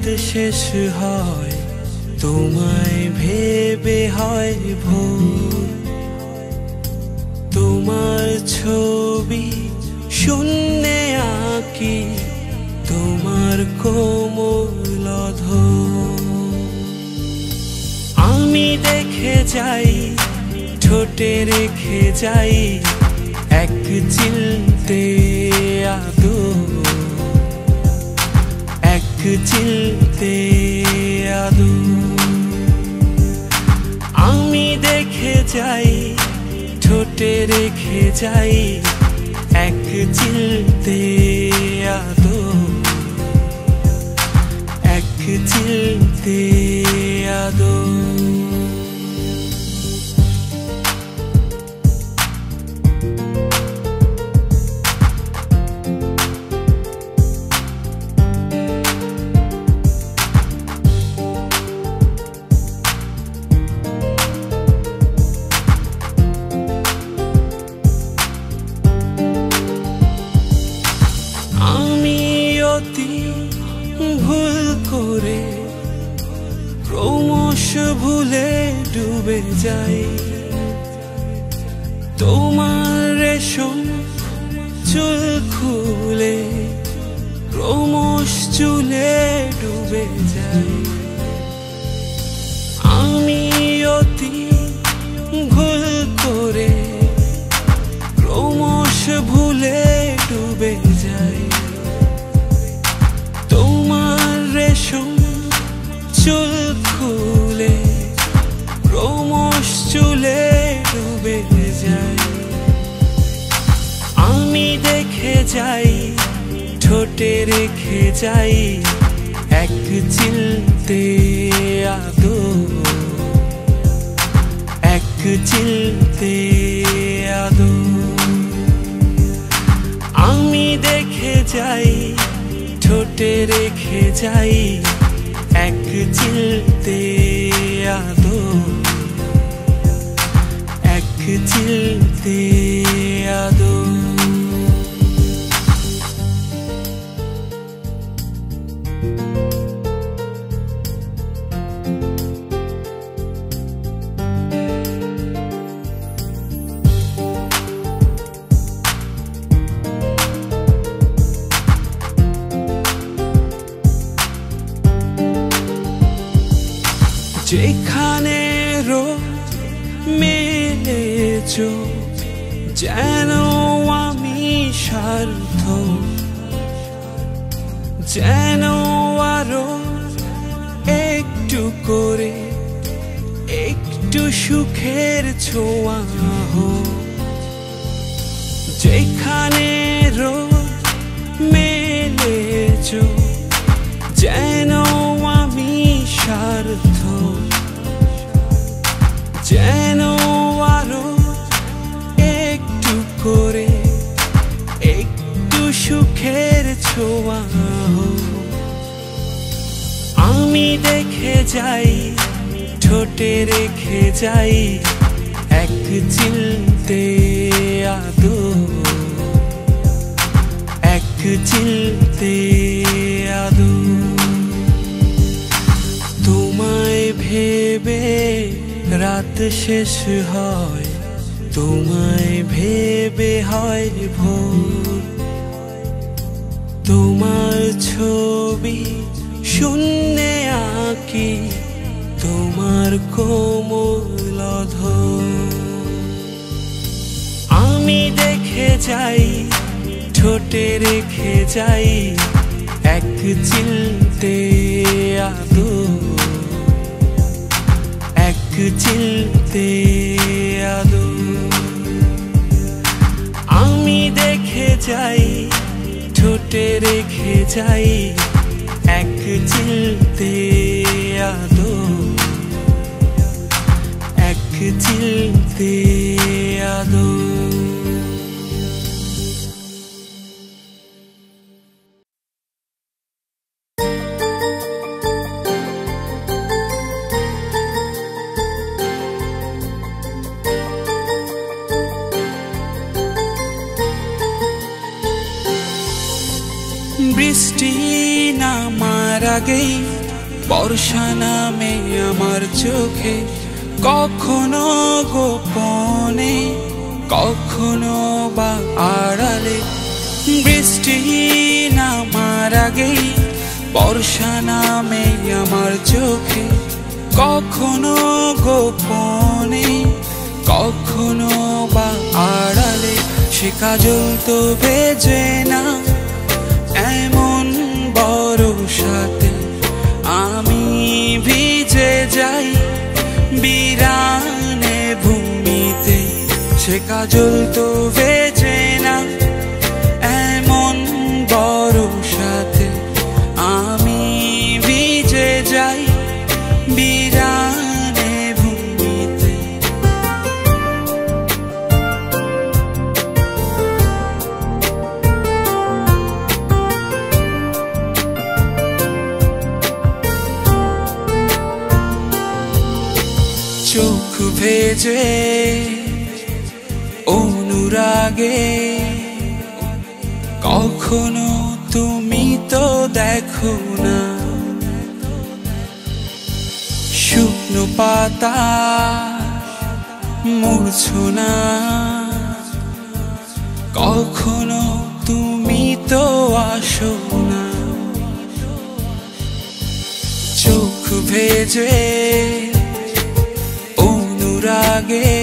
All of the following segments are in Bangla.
রাত শেষ হয় তোমায় ভেবে হয় ভোর, তোমার ছবি শূন্যে আঁকি তোমার কোমল অধর। আমি দেখে যাই ঠোঁটে রেখে যাই এক চিলতে আদর, এক চিলতে আদর। আমি দেখে যাই ঠোঁটে রেখে যাই এক চিলতে আদর, এক চিলতে আদর। ভুল করে ক্রমশ ভুলে ডুবে যাই তোমার রেশম চুল খুলে, ক্রমশ চুলে ডুবে যাই। আমি অতি ভুল করে ক্রমশ ভুলে ডুবে যাই তোমার রেশম চুল খুলে, ক্রমশ চুলে ডুবে যাই। আমি দেখে যাই ঠোঁটে রেখে যাই এক চিলতে আদর, এক চিলতে আদর। আমি দেখে যাই ঠোঁটে রেখে যাই এক চিলতে আদর, এক চিলতে আদর। যেখানে রোজ মেলেছ যেন আমি সার্থক, যেন আরো একটু করে একটু সুখের ছোঁয়া হোক। যেখানে রোজ মেলেছ যেন আমি সার্থক, যেন আরো একটু করে একটু সুখের ছোঁয়া হোক। আমি দেখে যাই ঠোঁটে রেখে যাই এক চিলতে আদর, এক চিলতে আদর। তোমায় ভেবে রাত শেষ হয় তোমায় ভেবে হয় ভোর, তোমার ছবি শূন্যে আঁকি তোমার কোমল অধর। আমি দেখে যাই ঠোঁটে রেখে যাই এক চিলতে আদর, এক চিলতে আদর। আমি দেখে যাই ঠোঁটে রেখে যাই এক চিলতে আদর, এক চিলতে আদর। বৃষ্টি নামার আগেই বর্ষা নামে আমার চোখে, কখনো গোপনে কখনো বা আড়ালে। বৃষ্টি নামার আগেই বর্ষা নামে আমার চোখে, কখনো গোপনে কখনো বা আড়ালে। সে কাজল তো ভেজে না এমন বর্ষাতে, আমি ভিজে যাই বিরানে ভূমিতে। সে কাজল তো ভেজে না এমন বর্ষাতে, আমি ভিজে যাই বিরানে ভূমিতে। চোখ ভেজে অনুরাগে, কখনো তুমি তো দেখো না। শুকনো পাতা মূর্ছনা, কখনো তুমি তো আসো না। চোখ ভেজে অনুরাগে,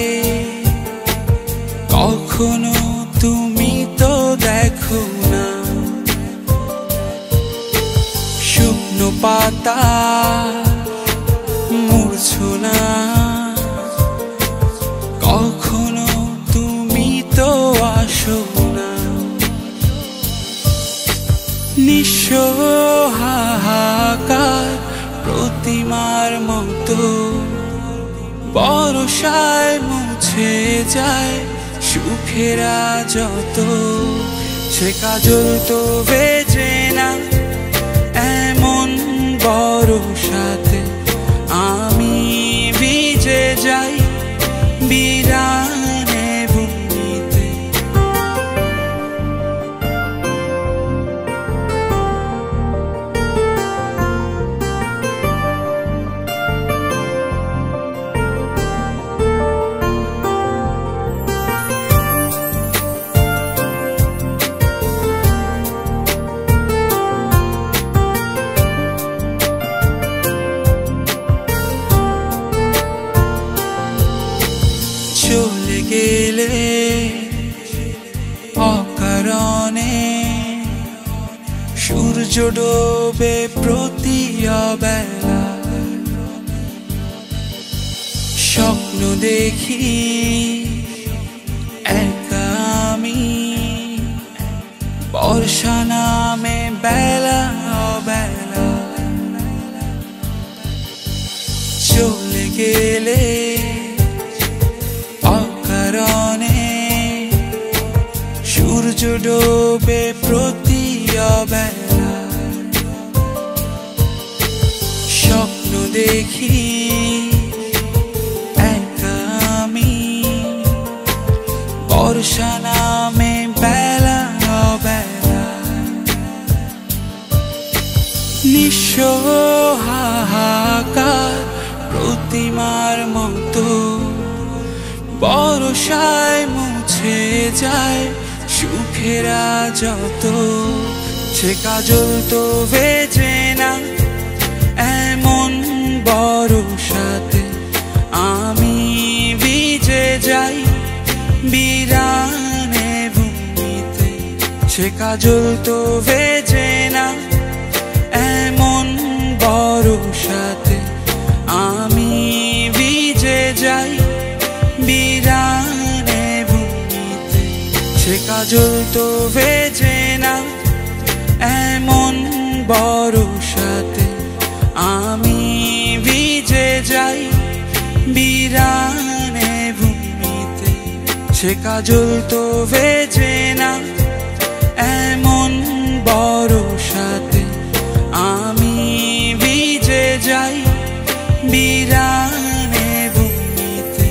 কখনো তুমি তো দেখো না। শুকনো পাতা মূর্ছনা, কখনো তুমি তো আসো না। নিঃস্ব হাহাকার প্রতিমার মতো বর্ষায় মুছে যায় সুখেরা যত। সে কাজল তো ভেজে না এমন বর্ষাতে, আমি ভিজে যাই বিরানে ভূমিতে। চলে গেলে অকারণে, সূর্য ডোবে প্রতি অবেলা। স্বপ্ন দেখি একা আমি, বর্ষা নামে বেলা অবেলা। চলে গেলে অকারণে, সূর্য ডোবে প্রতি অবেলা। স্বপ্ন দেখি একা আমি, বর্ষা নামে বেলা অবেলা। নিঃস্ব হাহাকার প্রতিমার মতো বর্ষায় মুছে যায় সুখেরা যত। সে কাজল তো ভেজে না এমন বর্ষাতে, আমি ভিজে যাই বিরানে ভূমিতে। সে কাজল তো ভেজে না এমন বর্ষাতে, আমি ভিজে যাই বিরানে ভূমিতে। সে কাজল তো ভেজে না এমন বর্ষাতে, আমি ভিজে যাই বিরানে ভূমিতে। সে কাজল তো ভেজে না এমন বর্ষাতে, আমি ভিজে যাই বিরানে ভূমিতে।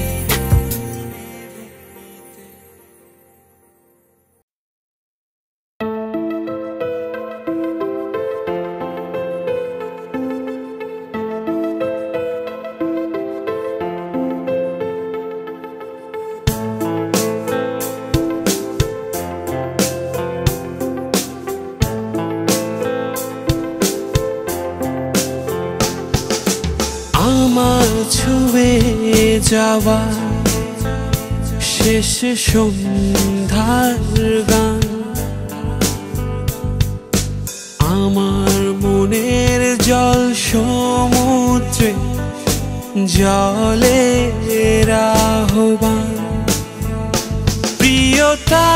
ডুবে যাওয়া শেষ সন্ধ্যার গান আমার মনের জল সমুদ্রে জলের আহ্বান প্রিয়তা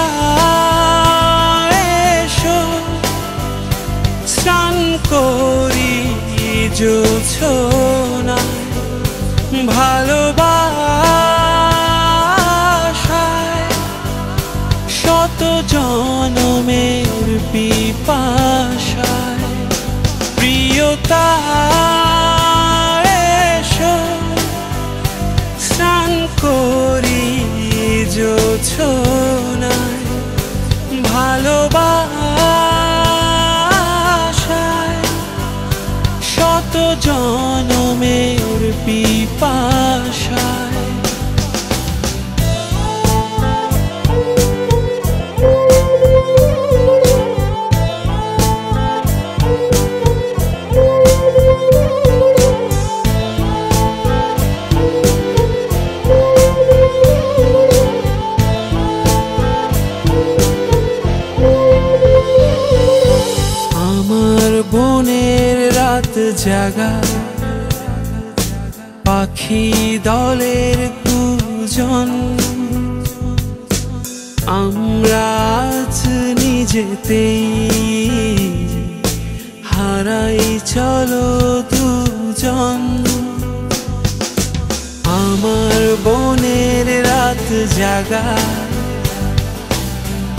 এসো স্নান করি জোছনায় ভালোবাসায় শত জনমের পিপাসায় প্রিয়তা এসো স্নান করি জোছনায় ভালোবাসায় শত জনমের পিপাসায় আমার বনের রাত জাগা পাখি দলের কুজন আমরা আজ নিজেতেই হারাই চলো দুজন আমার বনের রাত জাগা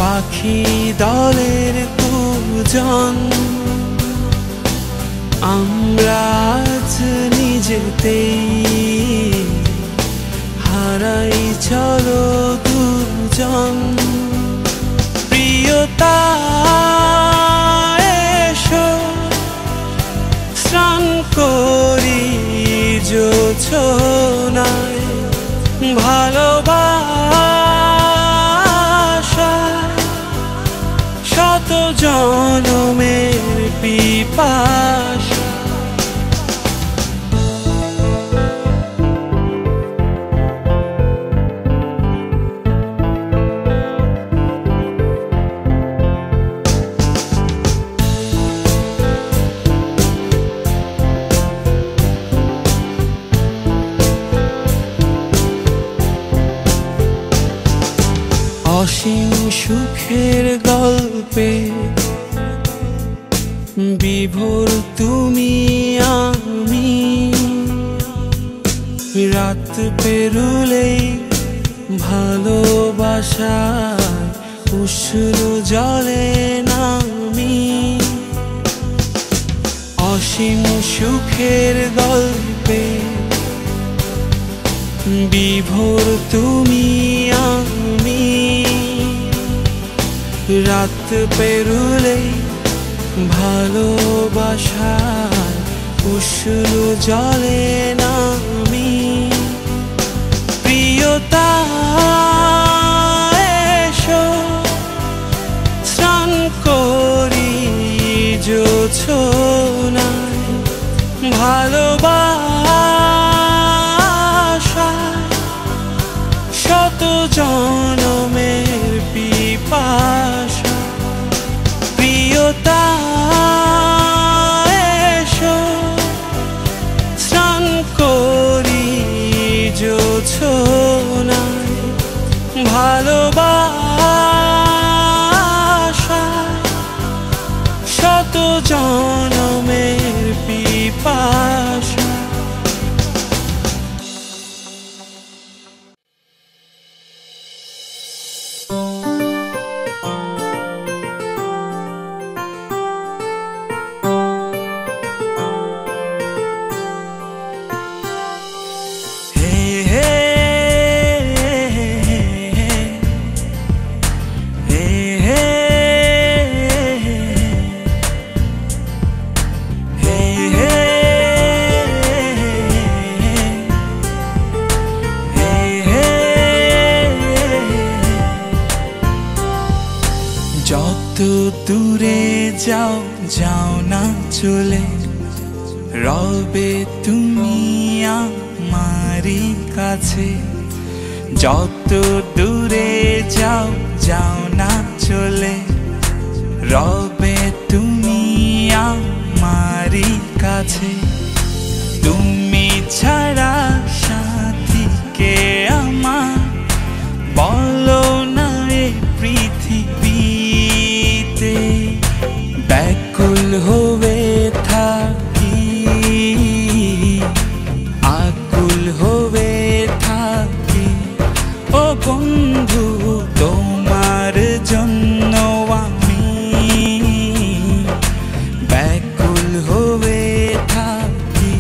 পাখি দলের কুজন আমরা আজ নিজেতেই হারাই চলো দুজন প্রিয়তা এসো স্নান করি জোছনায় ভালোবাসায় শত জনমের পিপাসা অসীম সুখের গল্পে বিভোর তুমি আমি রাত পেরুলেই ভালোবাসায় উষ্ণ জলে নামি অসীম সুখের গল্পে বিভোর তুমি আমি রাত পেরুলেই ভালোবাসায় উষ্ণ জলে নামি প্রিয়তা এসো স্নান করি জোছনায় ভালোবাসায় শত জনমের পিপাসা প্রিয়তা এসো স্নান করি জোছনায় ভালোবাসায় শত জনমের পিপাসা দূরে যাও যাও না চলে রবে তুমি আমারি কাছে। যত দূরে যাও যাও না চলে, রবে তুমি আমারই কাছে। তুমি ছাড়া সাথী কে আমার, বলো না এ পৃথিবীতে। ব্যাকুল হয়ে থাকি, আকুল হয়ে থাকি ও বন্ধু, তোমার জন্য আমি ব্যাকুল হয়ে থাকি।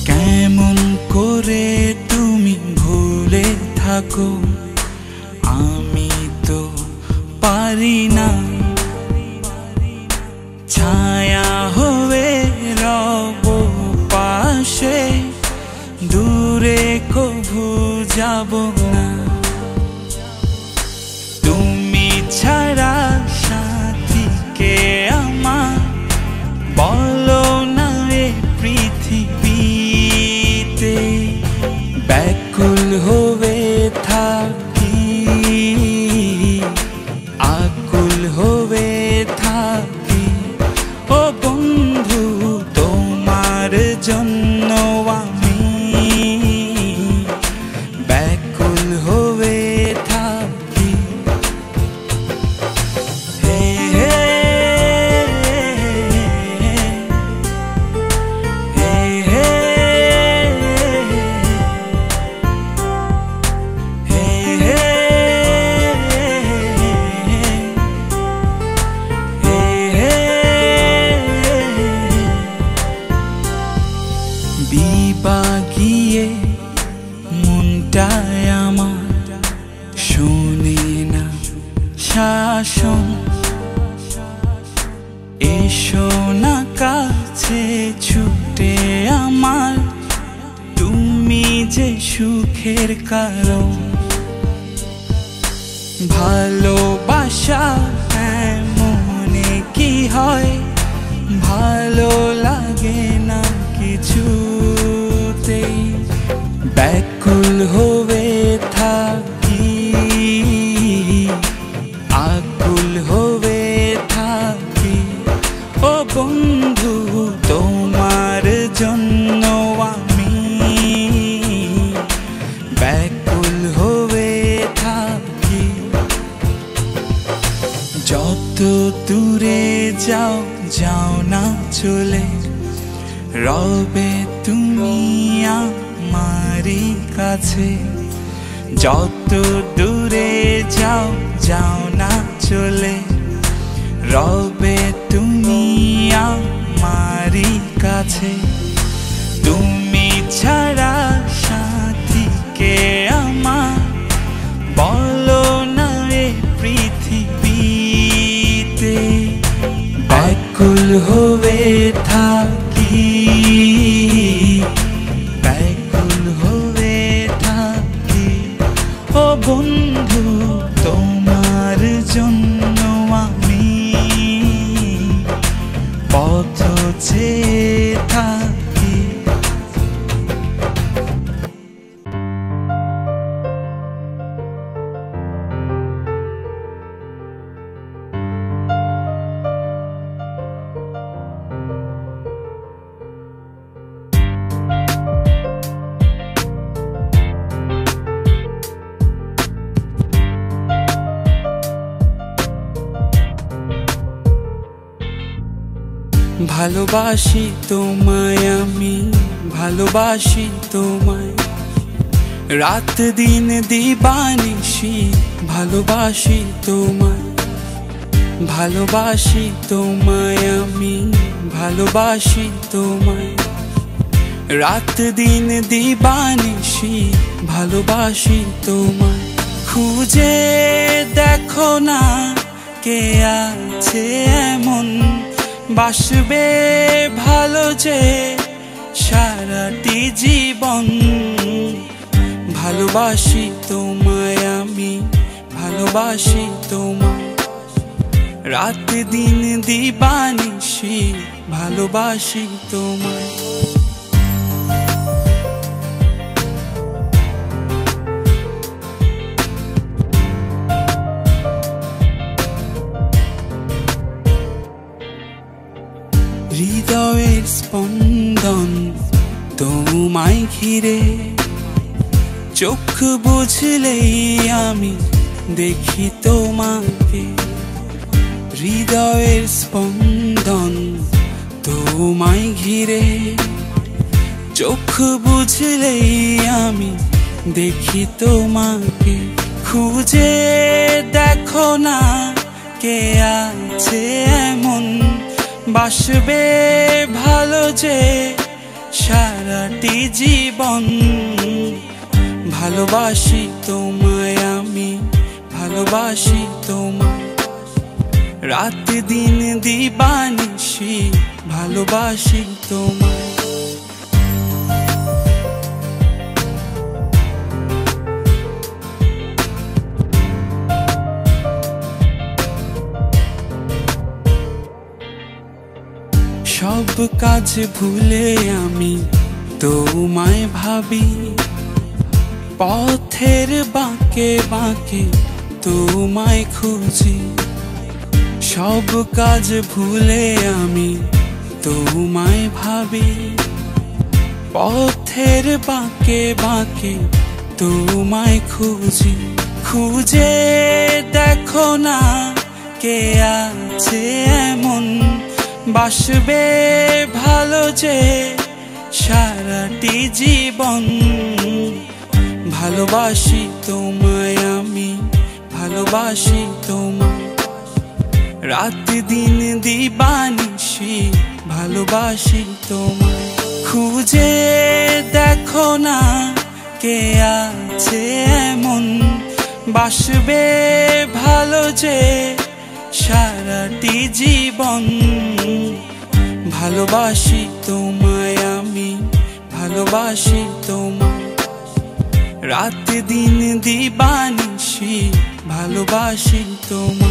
কেমন করে তুমি ভুলে থাকো, আমি তো পারি না। ছায়া হয়ে রব পাশে, দূরে কভু যাব না। তুমি ছাড়া সাথী কে আমার, বলো না এ পৃথিবীতে। ব্যাকুল হয়ে থাকি, আকুল হয়ে থাকি ও বন্ধু, তোমার জন্য আমি ব্যাকুল হয়ে থাকি। বিবাগিয়ে মনটায় আমার শোনে না শাসন, এসো না কাছে ছুটে আমার, তুমি যে সুখের কারণ। ভালোবাসা মনে কি হয়, ভালো লাগে না কিছুতেই। ব্যাকুল হয়ে থাকি, আকুল হয়ে থাকি ও বন্ধু, তোমার জন্য আমি ব্যাকুল হয়ে থাকি। যত দূরে যাও যাও না চলে, রবে তুমি আমারই কাছে। যত দূরে যাও যাও না চলে, রবে তুমি আমারই কাছে। তুমি ছাড়া সাথী কে আমার, বলো না এ পৃথিবীতে। ব্যাকুল হয়ে থাকি, ব্যাকুল হয়ে থাকি ও বন্ধু, তোমার জন্য আমি পথ চেয়ে থাকি। ভালোবাসি তোমায় আমি, ভালোবাসি তোমায় রাত দিন দিবানিশি, ভালোবাসি তোমায়। ভালোবাসি তোমায় আমি, ভালোবাসি তোমায় রাত দিন দিবানিশি, ভালোবাসি তোমায়। খুঁজে দেখো না কে আছে এমন বাসবে ভালো যে সারাটি জীবন। ভালোবাসি তোমায় আমি, ভালোবাসি তোমায়, রাত দিন দিবানিশি ভালোবাসি তোমায়। হৃদয়ের স্পন্দন তোমায় ঘিরে, চোখ বুঝলেই আমি দেখি তোমাকে। হৃদয়ের স্পন্দন তোমায় ঘিরে, চোখ বুঝলেই আমি দেখি তোমাকে। খুঁজে দেখো না কে আছে এমন বাসবে ভালো যে সারাটি জীবন। ভালোবাসি তোমায় আমি, ভালোবাসি তোমায়, রাত দিন দিবানিশি ভালোবাসি তোমায়। সব কাজ ভুলে আমি তোমায় ভাবি, পথের বাঁকে বাঁকে তোমায় খুঁজি। সব কাজ ভুলে আমি তোমায় ভাবি, পথের বাঁকে বাঁকে তোমায় খুঁজি। খুঁজে দেখো না কে আছে এমন বাসবে ভালো যে সারাটি জীবন। ভালোবাসি তোমায় আমি, ভালোবাসি তোমায়, রাত দিন দিবানিশি ভালোবাসি তোমায়। খুঁজে দেখো না কে আছে এমন বাসবে ভালো যে সারাটি জীবন। ভালোবাসি তোমায় আমি, ভালোবাসি তোমায়, রাত দিন দিবানিশি ভালোবাসি তোমায়।